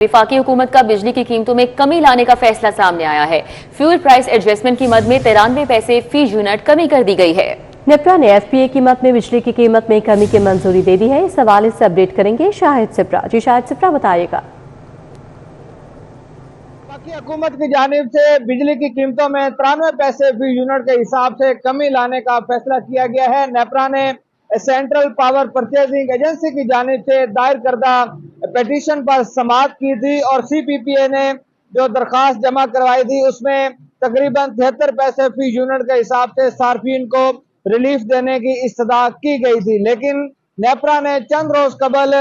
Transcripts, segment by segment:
वफाकी हुकूमत का बिजली की कीमतों में कमी लाने का फैसला सामने आया है। फ्यूल प्राइस एडजस्टमेंट की मद में 93 पैसे फी यूनिट कमी कर दी गई है। नेपरा ने एफपीए की मद में बिजली की कीमत में कमी की मंजूरी दे दी है। इस हवाले से अपडेट करेंगे शाहिद सिप्रा। जी शाहिद सिप्रा, बताइएगा। वफाकी हुकूमत की जानिब से बिजली की कीमतों में 93 पैसे फी यूनिट के हिसाब से कमी लाने का फैसला किया गया है। नेपरा ने सेंट्रल पावर परचेजिंग एजेंसी की जानिब से दायर करदा पिटीशन पर समाअत की थी और सीपीपीए ने जो दरखास्त जमा करवाई थी उसमें तकरीबन 73 पैसे फी यूनिट के हिसाब से सार्फिन को रिलीफ देने की इस्तदा की गई थी, लेकिन नेपरा ने चंद रोज कबल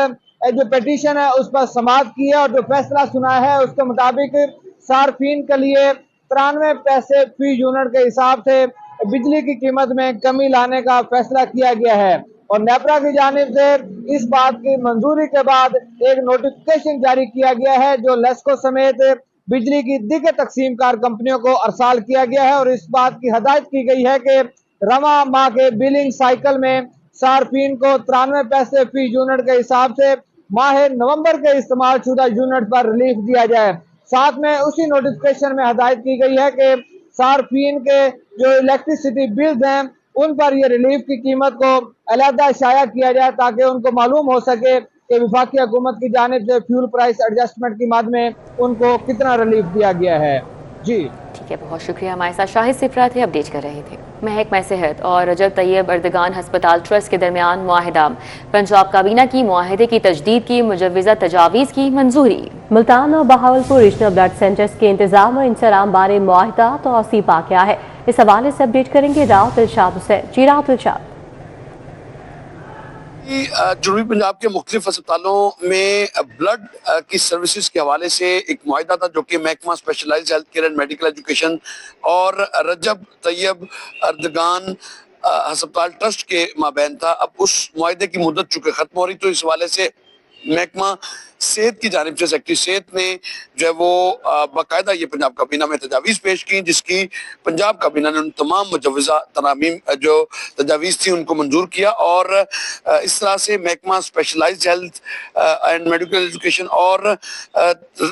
जो पिटीशन है उस पर समाअत की है और जो फैसला सुना है उसके मुताबिक सार्फिन के लिए 93 पैसे फी यूनिट के हिसाब से बिजली की कीमत में कमी लाने का फैसला किया गया है। और नेपरा की जानिब से इस बात की मंजूरी के बाद एक नोटिफिकेशन जारी किया गया है जो लेस्को समेत बिजली की दिगर तकसीमकार कंपनियों को अरसाल किया गया है और इस बात की हदायत की गई है कि रवा माह के बिलिंग साइकिल में सार्फिन को 93 पैसे फी यूनिट के हिसाब से माह नवंबर के इस्तेमाल शुदा यूनिट पर रिलीफ दिया जाए। साथ में उसी नोटिफिकेशन में हदायत की गई है कि सार्फिन के जो इलेक्ट्रिसिटी बिल्स हैं उन पर यह रिलीफ की कीमत को अलहदा शाया किया जाए ताकि उनको मालूम हो सके कि वफाकी हुकूमत की जानिब से फ्यूल प्राइस एडजस्टमेंट की मद में उनको कितना रिलीफ दिया गया है। जी ठीक है, बहुत शुक्रिया। हमारे साथ शाहिद सिप्रा थे, अपडेट कर रहे थे। महकमा सेहत और रजब तैयब अर्दगान हस्पताल ट्रस्ट के दरमियान मुआहिदा। पंजाब काबीना की मुआहिदे की तजदीद की मुजव्वज़ा तजावीज़ की मंजूरी। मुल्तान और बहावलपुर रीजनल ब्लड सेंटर्स के इंतजाम और इंसराम बारे मुआहिदा तौसीब पा गया है। इस हवाले से अपडेट करेंगे राव दिलशाद हुसैन। जी राव दिलशाद। जनूबी पंजाब के मुख्तलिफ अस्पतालों में ब्लड की सर्विसेज के हवाले से एक मुआहिदा था जो कि महकमा specialised health care and medical education और रजब तैयब अर्दगान अस्पताल ट्रस्ट के माबैन था। अब उस मुआहिदे की मुद्दत चूंकि खत्म हो रही तो इस हवाले से महकमा सेहत की जानिब से सेक्रेटरी सेहत ने जो है वो बाकायदा ये पंजाब काबीना में तजावीज़ पेश की, जिसकी पंजाब काबीना ने उन तमाम मुजव्वज़ा तरामीम जो तजावीज़ थी उनको मंजूर किया और इस तरह से महकमा specialised health and medical education और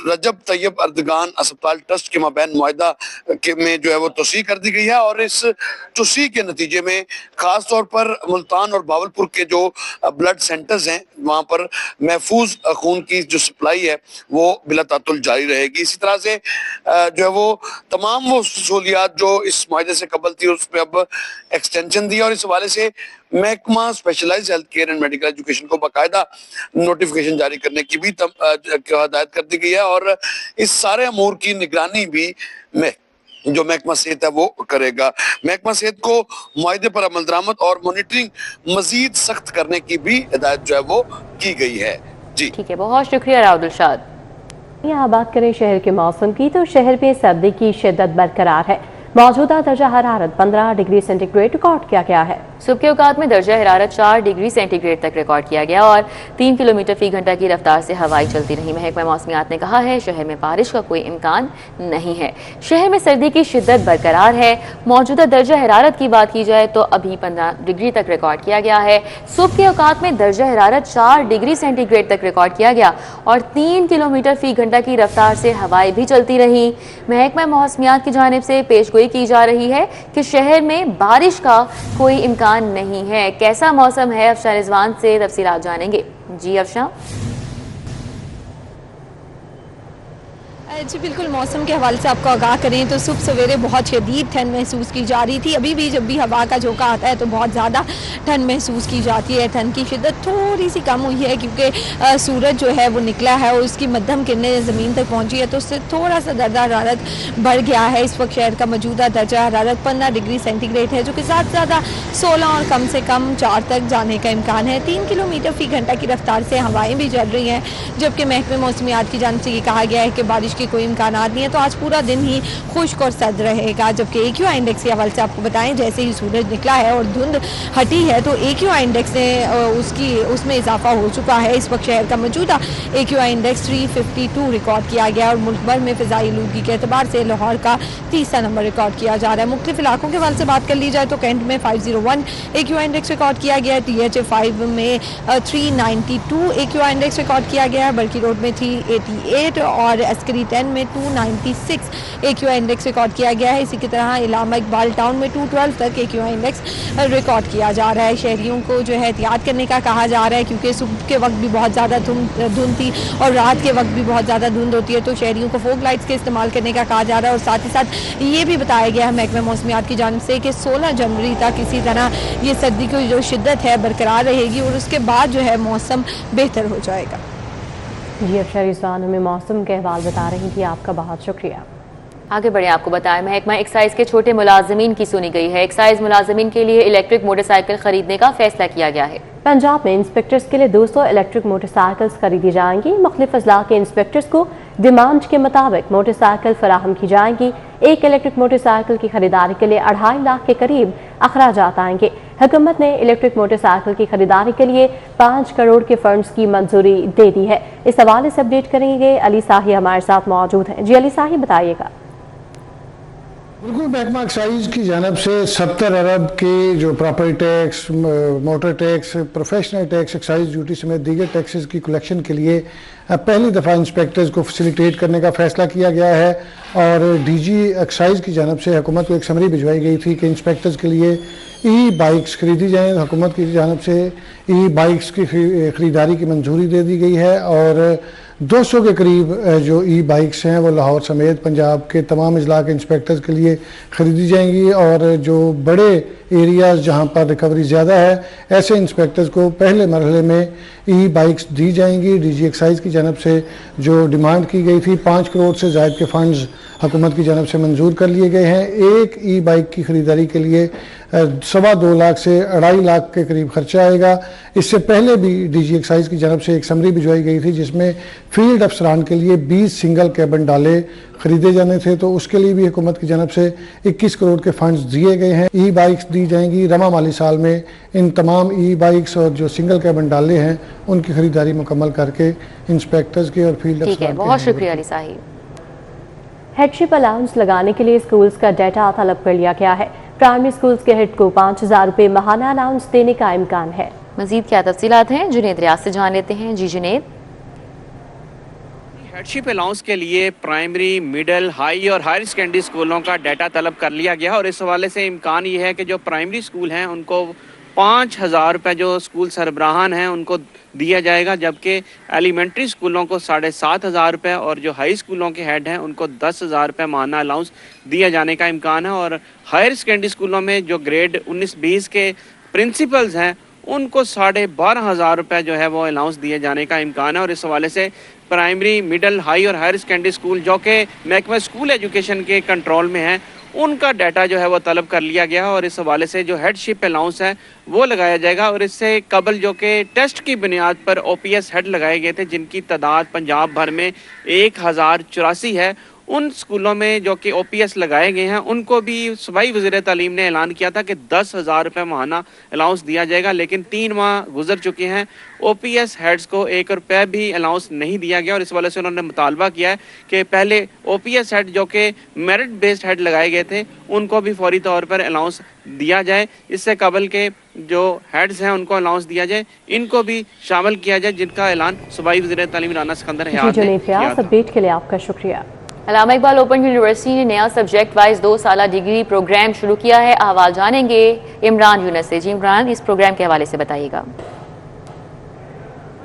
रजब तैयब अर्दगान अस्पताल ट्रस्ट के माबैन मुआहिदा के में जो है वो तोसी कर दी गई है और इस तोसी के नतीजे में खास तौर पर मुल्तान और बावलपुर के जो ब्लड सेंटर्स हैं वहाँ पर महफूज खून की जो सप्लाई है वो बिला तातुल जारी रहेगी। इसी तरह से जो है वो तमाम वो सहूलियात जो इस मुआहिदे से कबल थी उस पर अब एक्सटेंशन दिया और इस हवाले से महकमा specialised health care and medical education को बाकायदा नोटिफिकेशन जारी करने की भी हदायत कर दी गई है और इस सारे अमूर की निगरानी भी जो महकमा सेहत है वो करेगा। महकमा सेहत को मुआहिदे पर अमल दरामद और मॉनिटरिंग मजीद सख्त करने की भी हिदायत जो है वो की गई है। जी ठीक है, बहुत शुक्रिया राव दिलशाद। यहाँ बात करें शहर के मौसम की तो शहर में सर्दी की शिद्दत बरकरार है। मौजूदा दर्जा हरारत 15 डिग्री सेंटीग्रेड रिकॉर्ड किया गया है। सुबह के औकात में दर्जा हरारत 4 डिग्री सेंटीग्रेड तक रिकॉर्ड किया गया और 3 किलोमीटर फी घंटा की रफ्तार से हवाएं चलती रही। महकमा मौसमियात ने कहा है शहर में बारिश का कोई इम्कान नहीं है। शहर में सर्दी की शिद्दत बरकरार है। मौजूदा दर्जा हरारत की बात की जाए तो अभी 15 डिग्री तक रिकॉर्ड किया गया है। सुबह के औकात में दर्जा हरारत 4 डिग्री सेंटीग्रेड तक रिकॉर्ड किया गया और 3 किलोमीटर फी घंटा की रफ्तार से हवाएं भी चलती रही। महकमा मौसमियात की जानिब से पेशगोई की जा रही है कि शहर में बारिश का कोई इम्कान नहीं है। कैसा मौसम है, अफशा रिजवान से तफसीलात जानेंगे। जी अफशा। जी बिल्कुल, मौसम के हवाले से आपको आगाह करें तो सुबह सवेरे बहुत शदीद ठंड महसूस की जा रही थी। अभी भी जब भी हवा का झोंका आता है तो बहुत ज़्यादा ठंड महसूस की जाती है। ठंड की शिद्दत थोड़ी सी कम हुई है क्योंकि सूरज जो है वो निकला है और उसकी मध्यम किरणें ज़मीन तक पहुंची है तो उससे थोड़ा सा दर्जा हरारत बढ़ गया है। इस वक्त शहर का मौजूदा दर्जा हरारत 15 डिग्री सेंटीग्रेड है जो कि ज़्यादा से ज़्यादा 16 और कम से कम 4 तक जाने का इम्कान है। 3 किलोमीटर फी घंटा की रफ्तार से हवाएँ भी चल रही हैं, जबकि महकमे मौसमियात की जानिब से ये कहा गया है कि बारिश के कोई इम्कान नहीं है। तो आज पूरा दिन ही खुश्क और सर्द रहेगा। जबकि AQI इंडेक्स के हवाले से आपको बताएं, जैसे ही सूरज निकला है और धुंध हटी है तो AQI इंडेक्स ने उसमें इजाफा हो चुका है। इस वक्त शहर का मौजूदा AQI इंडेक्स 352 रिकॉर्ड किया गया और मुल्क भर में फ़िज़ाई आलूदगी के एतबार से लाहौर का तीसरा नंबर रिकॉर्ड किया जा रहा है। मुख्तलिफ इलाकों के हवाले से बात कर ली जाए तो कैंट में 501 AQI इंडेक्स रिकॉर्ड किया गया है, TH 5 में 392 AQI इंडेक्स रिकॉर्ड किया गया है, बल्कि रोड में 388 और अस्करी 10 में 296 AQI इंडेक्स रिकॉर्ड किया गया है। इसी की तरह इलामा इकबाल टाउन में 212 तक AQI इंडेक्स रिकॉर्ड किया जा रहा है। शहरियों को जो है एहतियात करने का कहा जा रहा है, क्योंकि सुबह के वक्त भी बहुत ज़्यादा धुंध थी और रात के वक्त भी बहुत ज़्यादा धुंध होती है, तो शहरियों को फोग लाइट्स के इस्तेमाल करने का कहा जा रहा है। और साथ ही साथ ये भी बताया गया है महकमा मौसमियात की जानिब से कि 16 जनवरी तक इसी तरह ये सर्दी की जो शिद्दत है बरकरार रहेगी और उसके बाद जो है मौसम बेहतर हो जाएगा। जी अफशा रिजवान हमें मौसम के हवाल बता रही थी, आपका बहुत शुक्रिया। आगे बढ़े, आपको बताएं महकमा एक्साइज के छोटे मुलाजमीन की सुनी गई है। एक्साइज मुलाजमीन के लिए इलेक्ट्रिक मोटरसाइकिल खरीदने का फैसला किया गया है। पंजाब में इंस्पेक्टर्स के लिए 200 इलेक्ट्रिक मोटरसाइकिल्स खरीदी जाएंगी। मुख्तलिफ अजला के इंस्पेक्टर्स को डिमांड के मुताबिक मोटरसाइकिल फराहम की जाएंगी। एक इलेक्ट्रिक मोटरसाइकिल की खरीदारी के लिए 2.5 लाख के करीब अखराजात आएंगे। हुकूमत ने इलेक्ट्रिक मोटरसाइकिल की खरीदारी के लिए 5 करोड़ के फंड्स की मंजूरी दे दी है। इस हवाले से अपडेट करेंगे अली साही हमारे साथ मौजूद हैं। जी अली साही बताइएगा। बिल्कुल, महकमा एक्साइज की जानब से 70 अरब के जो property tax, motor tax, professional tax, excise duty समेत दीगर टैक्सेस की कलेक्शन के लिए पहली दफ़ा इंस्पेक्टर्स को फैसिलिटेट करने का फैसला किया गया है। और DG एक्साइज की जानब से हुकूमत को एक समरी भिजवाई गई थी कि इंस्पेक्टर्स के लिए बाइक्स खरीदी जाएँ। हुकूमत की जानब से बाइक्स की खरीदारी की मंजूरी दे दी गई है और 200 के करीब जो बाइक्स हैं वो लाहौर समेत पंजाब के तमाम अजला के इंस्पेक्टर्स के लिए ख़रीदी जाएंगी। और जो बड़े एरियाज़ जहां पर रिकवरी ज़्यादा है, ऐसे इंस्पेक्टर्स को पहले मरहले में बाइक्स दी जाएंगी। DG एक्साइज की जानब से जो डिमांड की गई थी 5 करोड़ से ज़ायद के फंड्स हुकूमत की जानब से मंजूर कर लिए गए हैं। एक बाइक की खरीदारी के लिए 2.25 लाख से 2.5 लाख के करीब खर्चा आएगा। इससे पहले भी DG एक्साइज की जानब से एक समरी भिजवाई गई थी जिसमें फील्ड अफसरान के लिए 20 सिंगल कैबिन डाले खरीदे जाने थे, तो उसके लिए भी हुकूमत की जानब से 21 करोड़ के फंड्स दिए गए हैं। बाइक्स दी जाएंगी। रमा माली साल में इन तमाम बाइक्स और जो सिंगल कैबिन डाले हैं उनकी खरीदारी मुकम्मल करके इंस्पेक्टर्स के और फील्ड अफसरान के। बहुत शुक्रिया अली साही। हेडशिप अलाउंस लगाने के लिए स्कूल्स का डाटा तलब कर लिया गया है। प्राइमरी स्कूल्स के हेड को 5,000 रुपये माहाना अलाउंस देने का इम्कान है। मजीद क्या तफसीलात हैं, जुनेद रियाज से जान लेते हैं। जी जुनेद। हेडशिप अलाउंस के लिए प्राइमरी, मिडिल, हाई और हायर सेकेंडरी स्कूलों का डाटा तलब कर लिया गया और इस हवाले से इम्कान ये है कि जो प्राइमरी स्कूल हैं उनको 5,000 रुपये जो स्कूल सरबराहान हैं उनको दिया जाएगा, जबकि एलिमेंट्री स्कूलों को 7,500 रुपये और जो हाई स्कूलों के हेड हैं उनको 10,000 रुपये माहाना अलाउंस दिया जाने का इम्कान है। और हायर सेकेंडरी स्कूलों में जो ग्रेड 19-20 के प्रिंसिपल्स हैं उनको 12,500 रुपये जो है वो अलाउंस दिए जाने का इम्कान है। और इस हवाले से प्राइमरी, मिडिल, हाई और हायर सेकेंडरी स्कूल जो कि महकमा स्कूल एजुकेशन के कंट्रोल में हैं उनका डाटा जो है वो तलब कर लिया गया और इस हवाले से जो हेडशिप अलाउंस है वो लगाया जाएगा। और इससे कबल जो कि टेस्ट की बुनियाद पर OPS हेड लगाए गए थे जिनकी तादाद पंजाब भर में 1084 है, उन स्कूलों में जो कि OPS लगाए गए हैं उनको भी सूबाई वज़ीर तालीम ने ऐलान किया था कि 10,000 रुपये माहाना अलाउंस दिया जाएगा, लेकिन 3 माह गुजर चुके हैं, OPS हेड्स को 1 रुपये भी अलाउंस नहीं दिया गया। और इस वजह से उन्होंने मुतालबा किया है कि पहले OPS हेड जो कि मेरिट बेस्ड हेड लगाए गए थे उनको भी फौरी तौर पर अलाउंस दिया जाए। इससे कबल के जो हेड्स हैं उनको अलाउंस दिया जाए, इनको भी शामिल किया जाए जिनका ऐलान सूबाई वज़ीर तालीम राना सिकंदर हयात ने किया था। अपडेट के लिए आपका शुक्रिया। अल्लामा इकबाल ओपन यूनिवर्सिटी ने नया सब्जेक्ट वाइज 2 साला डिग्री प्रोग्राम शुरू किया है। अहवाल जानेंगे इमरान यूनस से। जी इमरान, इस प्रोग्राम के हवाले से बताइएगा।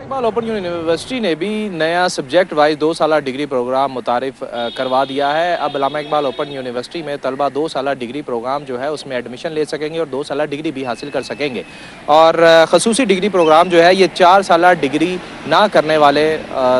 इकबाल ओपन यूनिवर्सिटी ने भी नया सब्जेक्ट वाइज 2 साला डिग्री प्रोग्राम मुतारिफ करवा दिया है। अब अल्लामा इकबाल ओपन यूनिवर्सिटी में तलबा 2 साला डिग्री प्रोग्राम जो है उसमें एडमिशन ले सकेंगे और 2 साला डिग्री भी हासिल कर सकेंगे। और खसूसी डिग्री प्रोग्राम जो है ये 4 साला डिग्री ना करने वाले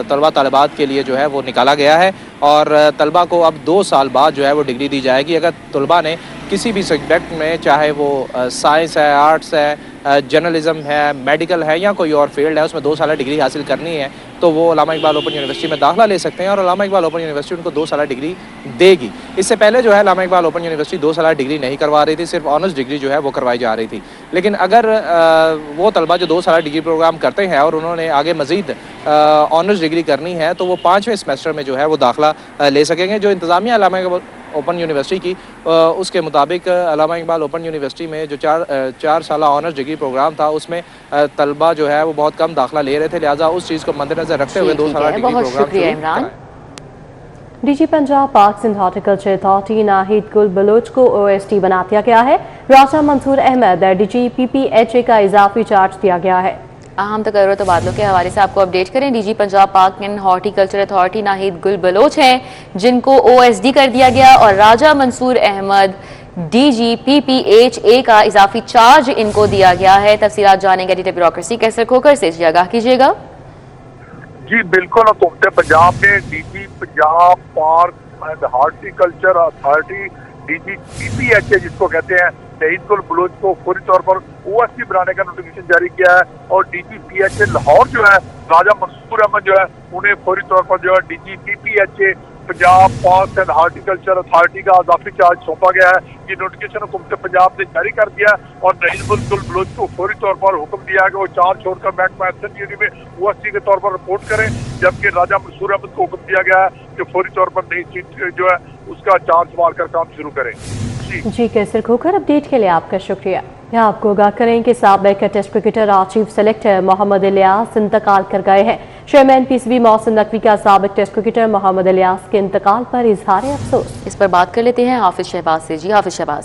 तलबा तालिबात के लिए जो है वो निकाला गया है और तलबा को अब 2 साल बाद जो है वो डिग्री दी जाएगी। अगर तलबा ने किसी भी सब्जेक्ट में, चाहे वो साइंस है, आर्ट्स है, जर्नलिज्म है, मेडिकल है या कोई और फील्ड है, उसमें 2 साल डिग्री हासिल करनी है तो वो अल्लामा इकबाल ओपन यूनिवर्सिटी में दाखिला ले सकते हैं और अल्लामा इकबाल ओपन यूनिवर्सिटी उनको 2 साल डिग्री देगी। इससे पहले जो है अल्लामा इकबाल ओपन यूनिवर्सिटी 2 साल डिग्री नहीं करवा रही थी, सिर्फ ऑनर्स डिग्री जो है वो करवाई जा रही थी। लेकिन अगर वो तलबा जो 2 साल डिग्री प्रोग्राम करते हैं और उन्होंने आगे मजीद ऑनर्स डिग्री करनी है तो वो 5वें सेमेस्टर में जो है वो दाखिला ले सकेंगे। जो इंतज़ामिया अल्लामा इकबाल ओपन यूनिवर्सिटी की उसके मुताबिक अल्लामा इकबाल ओपन यूनिवर्सिटी में जो 4 साल ऑनर्स डिग्री प्रोग्राम था उसमें तलबा जो है वो बहुत कम दाखिला ले रहे थे, लिहाजा उस चीज़ को मद्देनजर रखते हुए 2 साल डिग्री प्रोग्राम शुरू कराया। डीजी पंजाब पाक सिंध हॉर्टिकल्चर अथॉरिटी नाहिद गुल बलोच को OSD बना दिया गया है। राजा मंसूर अहमद DG PPHA का इजाफी चार्ज दिया गया है। अहम तकर्रुर तबादलों के हवाले से आपको अपडेट करें। डीजी पंजाब पाक एंड हॉर्टिकल्चर अथॉरिटी नाहिद गुल बलोच हैं जिनको OSD कर दिया गया और राजा मंसूर अहमद DG PPHA का इजाफी चार्ज इनको दिया गया है। तफसीलात जानेंगे एडिटर ब्यूरोक्रेसी कैसर खोकर से। जी आगाह कीजिएगा। जी बिल्कुल, हुकूमत पंजाब ने DG Punjab park and horticulture authority DG PPHA जिसको कहते हैं नाहिद गुल बलोच को फौरी तौर पर OSD बनाने का नोटिफिकेशन जारी किया है और DG PPHA लाहौर जो है राजा मंसूर अहमद जो है उन्हें फौरी तौर पर जो है DG PPHA Punjab park and horticulture authority का इजाफी चार्ज सौंपा गया है। ये नोटिफिकेशन हुकूमत पंजाब ने जारी कर दिया और नाहिद गुल बलोच को फौरी तौर पर हुक्म दिया कि वो चार्ज छोड़कर महकमा SNGD में OSD के तौर पर रिपोर्ट करें, जबकि राजा मंसूर अहमद को हुक्म दिया गया है कि फौरी तौर पर नई सीट जो है उसका चार्ज संभाल कर काम शुरू करें। जी कैसर खोकर, अपडेट के लिए आपका शुक्रिया। यहाँ आपको आगाह करें कि साबिक टेस्ट क्रिकेटर और चीफ सेलेक्टर मोहम्मद इलियास इंतकाल कर गए हैं। चेयरमैन PCB मोहसिन नकवी का साबिक टेस्ट क्रिकेटर मोहम्मद इलियास के इंतकाल पर इजहार अफसोस। इस पर बात कर लेते हैं हाफिज शहबाज से। जी हाफिज शहबाज।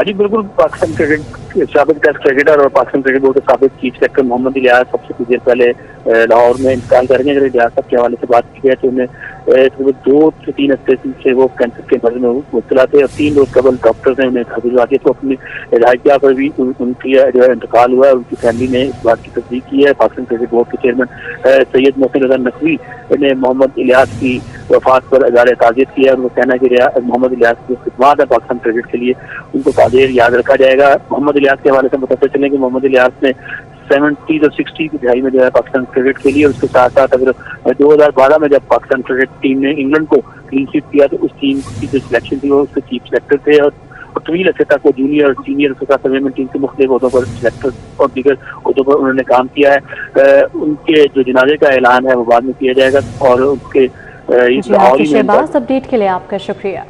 जी बिल्कुल, पाकिस्तान क्रिकेट साबिक टेस्ट क्रिकेटर और पाकिस्तान क्रिकेट बोर्ड के साबिक चीफ सेलेक्टर मोहम्मद इलियास सबसे कुछ देर पहले लाहौर में इंतकाल करेंगे। अगर इलियास साहब के हवाले से बात की जाए तो उन्हें 2 से 3 हफ्ते से वो कैंसर के मर्ज में मुब्तला थे और 3 रोज कबल डॉक्टर्स ने उन्हें घर भिजवा दिया। तो अपनी हिदायत पर भी उनकी जो है इंतकाल हुआ है। उनकी फैमिली ने इस बात की तस्दीक की है। पाकिस्तान क्रिकेट बोर्ड के चेयरमैन सैयद मोहसिन रजा नकवी ने मोहम्मद इलियास की वफात पर इज़हार ताज़ियत किया है। उनका कहना है कि मोहम्मद इलियास की खिदमत है पाकिस्तान क्रिकेट के लिए, उनको ताज़ीर याद रखा जाएगा। मोहम्मद इलियास के हवाले से बताते चलें कि मोहम्मद इलियास ने 70s और 60 की दिहाई में जो है पाकिस्तान क्रिकेट के लिए, उसके साथ साथ अगर 2012 में जब पाकिस्तान क्रिकेट टीम ने इंग्लैंड को क्लीन स्वीप किया तो उस टीम की जो सिलेक्शन थी वो उसके चीफ सेलेक्टर थे और तवील अर्से तक वो जूनियर और सीनियर टीम के मुख्तलिफ उहदों पर सिलेक्टर और दीगर उहदों पर उन्होंने काम किया है। उनके जो जनाजे का ऐलान है वो बाद में किया जाएगा और उसके अपडेट के लिए आपका शुक्रिया।